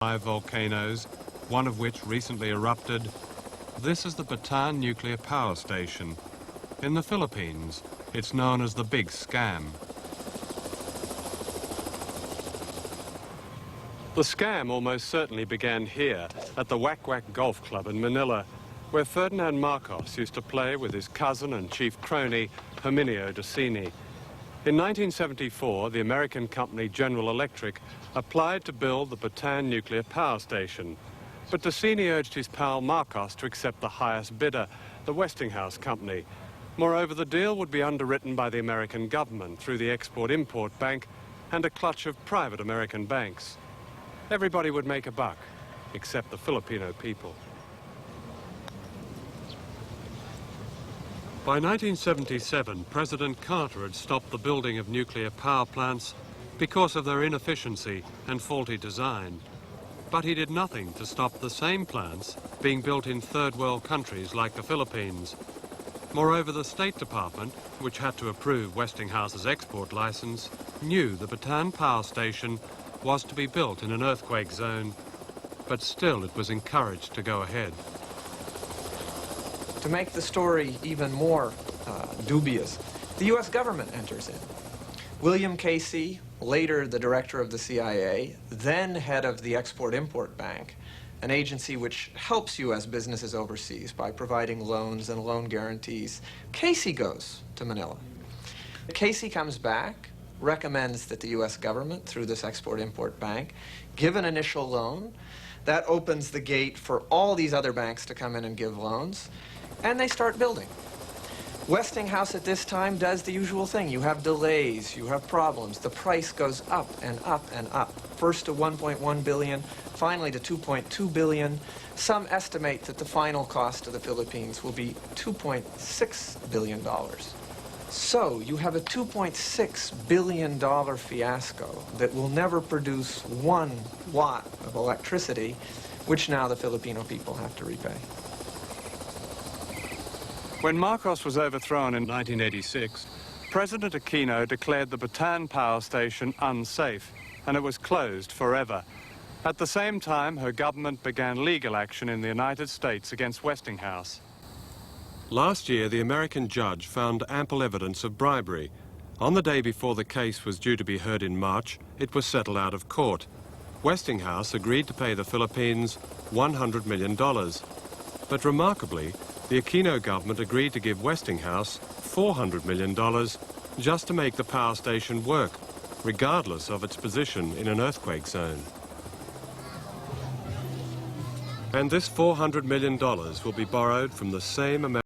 5 volcanoes, one of which recently erupted. This is the Bataan nuclear power station. In the Philippines, it's known as the Big Scam. The scam almost certainly began here at the Wack Wack Golf Club in Manila, where Ferdinand Marcos used to play with his cousin and chief crony, Herminio Dicini. In 1974, the American company General Electric applied to build the Bataan nuclear power station. But Dicini urged his pal Marcos to accept the highest bidder, the Westinghouse company. Moreover, the deal would be underwritten by the American government through the Export-Import Bank and a clutch of private American banks. Everybody would make a buck, except the Filipino people. By 1977, President Carter had stopped the building of nuclear power plants because of their inefficiency and faulty design. But he did nothing to stop the same plants being built in third world countries like the Philippines. Moreover, the State Department, which had to approve Westinghouse's export license, knew the Bataan power station was to be built in an earthquake zone, but still it was encouraged to go ahead. To make the story even more dubious, the U.S. government enters in. William Casey, later the director of the CIA, then head of the Export-Import Bank, an agency which helps U.S. businesses overseas by providing loans and loan guarantees. Casey goes to Manila. Casey comes back, recommends that the U.S. government, through this Export-Import Bank, give an initial loan. That opens the gate for all these other banks to come in and give loans. And they start building. Westinghouse at this time does the usual thing. You have delays, you have problems. The price goes up and up and up. First to 1.1 billion, finally to 2.2 billion. Some estimate that the final cost to the Philippines will be $2.6 billion. So you have a $2.6 billion fiasco that will never produce 1 watt of electricity, which now the Filipino people have to repay. When Marcos was overthrown in 1986, President Aquino declared the Bataan power station unsafe, and it was closed forever. At the same time, her government began legal action in the United States against Westinghouse. Last year, the American judge found ample evidence of bribery. On the day before the case was due to be heard in March, it was settled out of court. Westinghouse agreed to pay the Philippines $100 million. But remarkably, the Aquino government agreed to give Westinghouse $400 million just to make the power station work, regardless of its position in an earthquake zone. And this $400 million will be borrowed from the same amount